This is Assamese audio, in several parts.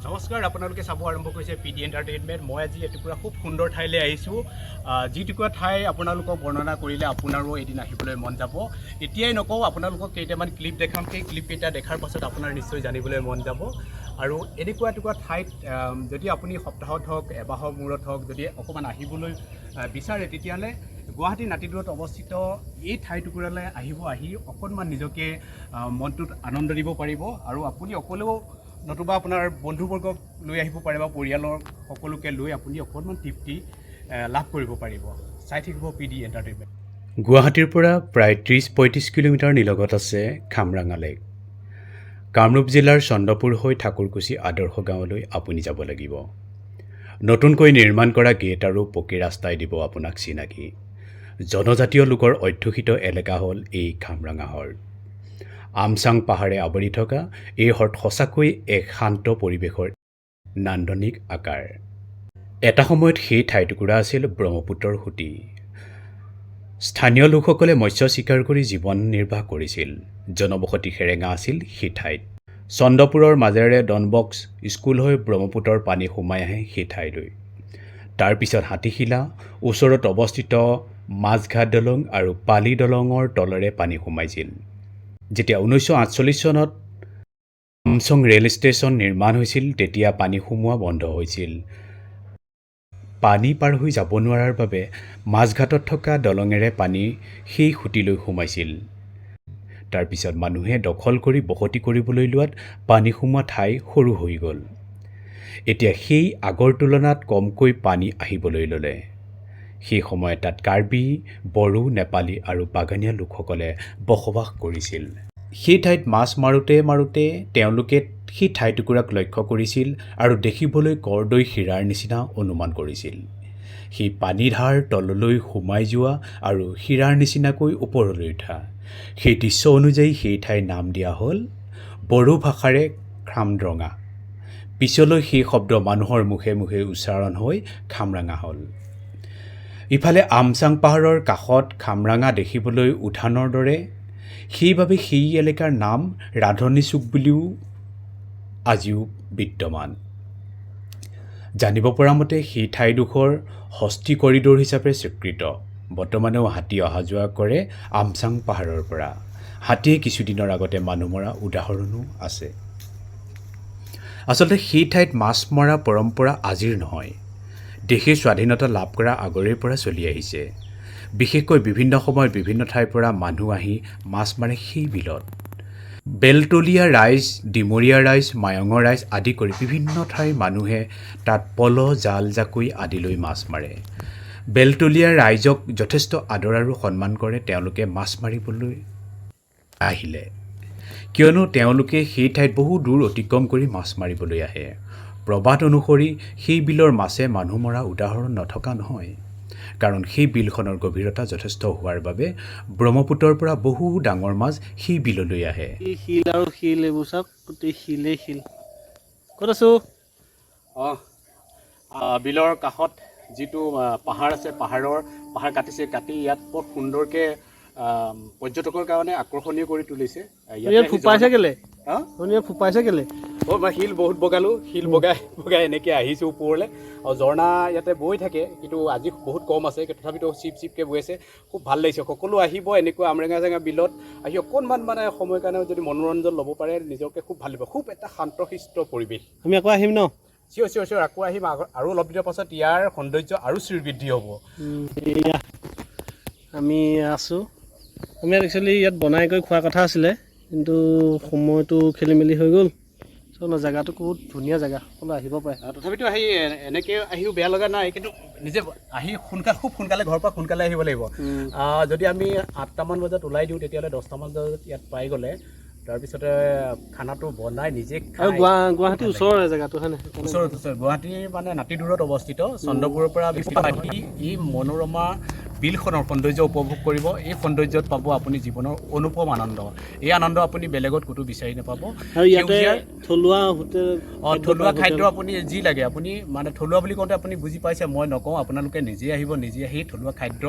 নমস্কাৰ, আপোনালোকে চাব আৰম্ভ কৰিছে পিডি এণ্টাৰটেইনমেণ্ট। মই আজি এটুকুৰা খুব সুন্দৰ ঠাইলৈ আহিছোঁ। যিটুকুৰা ঠাই আপোনালোকক বৰ্ণনা কৰিলে আপোনাৰো এদিন আহিবলৈ মন যাব। এতিয়াই নকওঁ, আপোনালোকক কেইটামান ক্লিপ দেখাম। সেই ক্লিপকেইটা দেখাৰ পাছত আপোনাৰ নিশ্চয় জানিবলৈ মন যাব। আৰু এনেকুৱা এটুকুৰা ঠাইত যদি আপুনি সপ্তাহত হওক, এমাহৰ মূৰত হওক, যদি অকণমান আহিবলৈ বিচাৰে, তেতিয়াহ'লে গুৱাহাটী নাতিদূৰত অৱস্থিত এই ঠাইটুকুৰালৈ আহি অকণমান নিজকে মনটোত আনন্দ দিব পাৰিব। আৰু আপুনি অকলেও নতুবা আপোনাৰ বন্ধুবৰ্গক লৈ আহিব পাৰে বা পৰিয়ালৰ সকলোকে লৈ আপুনি অকণমান তৃপ্তি লাভ কৰিব পাৰিব। চাই থাকিব পিডি এণ্টাৰটেইনমেণ্ট। গুৱাহাটীৰ পৰা প্ৰায় ৩০-৩৫ কিলোমিটাৰ নিলগত আছে খামৰাঙা লেক। কামৰূপ জিলাৰ চন্দ্ৰপুৰ হৈ ঠাকুৰকুছি আদৰ্শ গাঁৱলৈ আপুনি যাব লাগিব। নতুনকৈ নিৰ্মাণ কৰা গেট আৰু পকী ৰাস্তাই দিব আপোনাক চিনাকি। জনজাতীয় লোকৰ অধ্যুষিত এলেকা হ'ল এই খামৰাঙা হ্ৰদ। আমচাং পাহাৰে আৱৰি থকা এই হ্ৰদ সঁচাকৈ এক শান্ত পৰিৱেশৰ নান্দনিক আকাৰ। এটা সময়ত সেই ঠাইটুকুৰা আছিল ব্ৰহ্মপুত্ৰৰ সুঁতি। স্থানীয় লোকসকলে মৎস্য চিকাৰ কৰি জীৱন নিৰ্বাহ কৰিছিল। জনবসতি সেৰেঙা আছিল সেই ঠাইত। চন্দ্ৰপুৰৰ মাজেৰে ডনবস্ক স্কুল হৈ ব্ৰহ্মপুত্ৰৰ পানী সোমাই আহে সেই ঠাইলৈ। তাৰপিছত হাতীশিলা, ওচৰত অৱস্থিত মাছঘাট দলং আৰু পালি দলঙৰ তলেৰে পানী সোমাইছিল। যেতিয়া 1948 চনত আমচং ৰেল ষ্টেচন নিৰ্মাণ হৈছিল, তেতিয়া পানী সোমোৱা বন্ধ হৈছিল। পানী পাৰ হৈ যাব নোৱাৰাৰ বাবে মাছঘাটত থকা দলঙেৰে পানী সেই সুঁতিলৈ সোমাইছিল। তাৰপিছত মানুহে দখল কৰি বসতি কৰিবলৈ লোৱাত পানী সোমোৱা ঠাই সৰু হৈ গ'ল। এতিয়া সেই আগৰ তুলনাত কমকৈ পানী আহিবলৈ ল'লে। সেই সময়ত তাত কাৰ্বি, বড়ো, নেপালী আৰু বাগানীয়া লোকসকলে বসবাস কৰিছিল। সেই ঠাইত মাছ মাৰোঁতে তেওঁলোকে সেই ঠাইটুকুৰাক লক্ষ্য কৰিছিল আৰু দেখিবলৈ কৰ্দৈ হীৰাৰ নিচিনা অনুমান কৰিছিল। সেই পানীৰ ধাৰ তললৈ সোমাই যোৱা আৰু হীৰাৰ নিচিনাকৈ ওপৰলৈ উঠা, সেই দৃশ্য অনুযায়ী সেই ঠাইৰ নাম দিয়া হ'ল বড়ো ভাষাৰে খামৰঙা। পিছলৈ সেই শব্দ মানুহৰ মুখে মুখে উচ্চাৰণ হৈ খামৰাঙা হ'ল। ইফালে আমচাং পাহাৰৰ কাষত খামৰাঙা দেখিবলৈ উঠানৰ দৰে, সেইবাবে সেই এলেকাৰ নাম ৰান্ধনী চুক বুলিও আজিও বিদ্যমান। জানিব পৰা মতে সেই ঠাইডোখৰ হস্তি কৰিডৰ হিচাপে স্বীকৃত। বৰ্তমানেও হাতী অহা যোৱা কৰে আমচাং পাহাৰৰ পৰা। হাতীয়ে কিছুদিনৰ আগতে মানুহ মৰা উদাহৰণো আছে। আচলতে সেই ঠাইত মাছ মৰা পৰম্পৰা আজিৰ নহয়, দেশে স্বাধীনতা লাভ কৰাৰ আগৰে পৰা চলি আহিছে। বিশেষকৈ বিভিন্ন সময়ত বিভিন্ন ঠাইৰ পৰা মানুহ আহি মাছ মাৰে সেই বিলত। বেলতলীয়া ৰাইজ, ডিমৰীয়া ৰাইজ, মায়ঙৰ ৰাইজ আদি কৰি বিভিন্ন ঠাইৰ মানুহে তাত পল, জাল, জাকৈ আদি লৈ মাছ মাৰে। বেলতলীয়া ৰাইজক যথেষ্ট আদৰ আৰু সন্মান কৰে তেওঁলোকে মাছ মাৰিবলৈ আহিলে, কিয়নো তেওঁলোকে সেই ঠাইত বহু দূৰ অতিক্ৰম কৰি মাছ মাৰিবলৈ আহে। প্ৰবাদ অনুসৰি সেই বিলৰ মাছে মানুহ মৰা উদাহৰণ নথকা নহয়, কাৰণ সেই বিলখনৰ গভীৰতা যথেষ্ট হোৱাৰ বাবে ব্ৰহ্মপুত্ৰৰ পৰা বহু ডাঙৰ মাছ সেই বিললৈ আহে। শিল আৰু শিল, এইবোৰ চব গোটেই শিলেই শিল। ক'ত আছো? বিলৰ কাষত যিটো পাহাৰ আছে, পাহাৰ কাটি ইয়াত বৰ সুন্দৰকৈ পৰ্যটকৰ কাৰণে আকৰ্ষণীয় কৰি তুলিছে। ইয়াত ফুপাইছে কেলে? ফুপাইছে কেলে? মই শিল বহুত বগালোঁ, শিল বগাই এনেকৈ আহিছোঁ ওপৰলৈ। আৰু ঝৰ্ণা ইয়াতে বৈ থাকে, কিন্তু আজি বহুত কম আছে, তথাপিতো চিপকৈ বৈ আছে। খুব ভাল লাগিছে। সকলো আহিব এনেকুৱা আমৰেঙা বিলত আহি অকণমান সময়ৰ কাৰণে যদি মনোৰঞ্জন ল'ব পাৰে, নিজকে খুব ভাল লাগিব। খুব এটা শান্তশিষ্ট পৰিৱেশ। আমি আকৌ আহিম ন? চিয়'ৰ আকৌ আহিম। আৰু অলপ দিনৰ পাছত ইয়াৰ সৌন্দৰ্য আৰু শ্ৰীবৃদ্ধি হ'ব। এয়া আমি আছোঁ। আমি একচুৱেলি ইয়াত বনাই কৰি খোৱাৰ কথা আছিলে, কিন্তু সময়টো খেলি মেলি হৈ গ'ল। জেগাটো বহুত ধুনীয়া জেগা, সকলো আহিব পাৰে। তথাপিতো আহি এনেকৈ আহিও বেয়া লগা নাই, কিন্তু নিজে আহি খুব সোনকালে ঘৰৰ পৰা সোনকালে আহিব লাগিব। যদি আমি 8টামান বজাত ওলাই দিওঁ, তেতিয়াহ'লে 10টামান বজাত ইয়াত পাই গ'লে তাৰপিছতে খানাটো বনাই নিজে আৰু গুৱাহাটীৰ ওচৰৰে জেগাটো হয় নাই? ওচৰত গুৱাহাটীৰ নাতিদূৰত অৱস্থিত। চন্দ্ৰপুৰৰ পৰা ই মনোৰমা বিলখনৰ সৌন্দৰ্য উপভোগ কৰিব এই সৌন্দৰ্যত পাব আপুনি জীৱনৰ অনুপম আনন্দ এই আনন্দ আপুনি বেলেগত ক'তো বিচাৰি নাপাব আৰু ইয়াতে থলুৱা হোটেল থলুৱা খাদ্য আপুনি যি লাগে আপুনি মানে থলুৱা বুলি কওঁতে আপুনি বুজি পাইছে মই নকওঁ আপোনালোকে নিজে আহিব নিজে আহি থলুৱা খাদ্য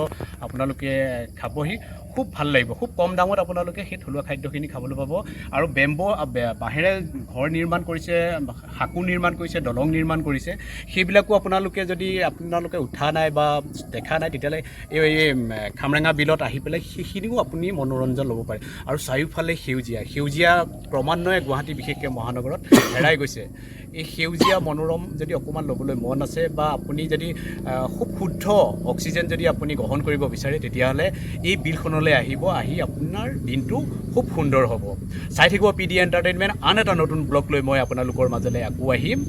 আপোনালোকে খাবহি খুব ভাল লাগিব খুব কম দামত আপোনালোকে সেই থলুৱা খাদ্যখিনি খাবলৈ পাব আৰু বাঁহেৰে ঘৰ নিৰ্মাণ কৰিছে সাঁকো নিৰ্মাণ কৰিছে দলং নিৰ্মাণ কৰিছে সেইবিলাকো আপোনালোকে উঠা নাই বা দেখা নাই তেতিয়াহ'লে এই খামৰেঙা বিলত আহি পেলাই সেইখিনিও আপুনি মনোৰঞ্জন ল'ব পাৰে আৰু চাৰিওফালে সেউজীয়া ক্ৰমান্বয়ে গুৱাহাটী বিশেষকৈ মহানগৰত হেৰাই গৈছে এই সেউজীয়া মনোৰম যদি অকণমান ল'বলৈ মন আছে বা আপুনি যদি খুব শুদ্ধ অক্সিজেন যদি আপুনি গ্ৰহণ কৰিব বিচাৰে তেতিয়াহ'লে এই বিলখনলৈ আহি আপোনাৰ দিনটো খুব সুন্দৰ হ'ব চাই থাকিব PD এণ্টাৰটেইনমেণ্ট আন এটা নতুন ব্লগ লৈ মই আপোনালোকৰ মাজলৈ আকৌ আহিম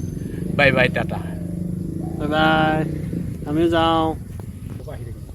bye bye tata bye bye আমিও যাওঁ আহি থাকিম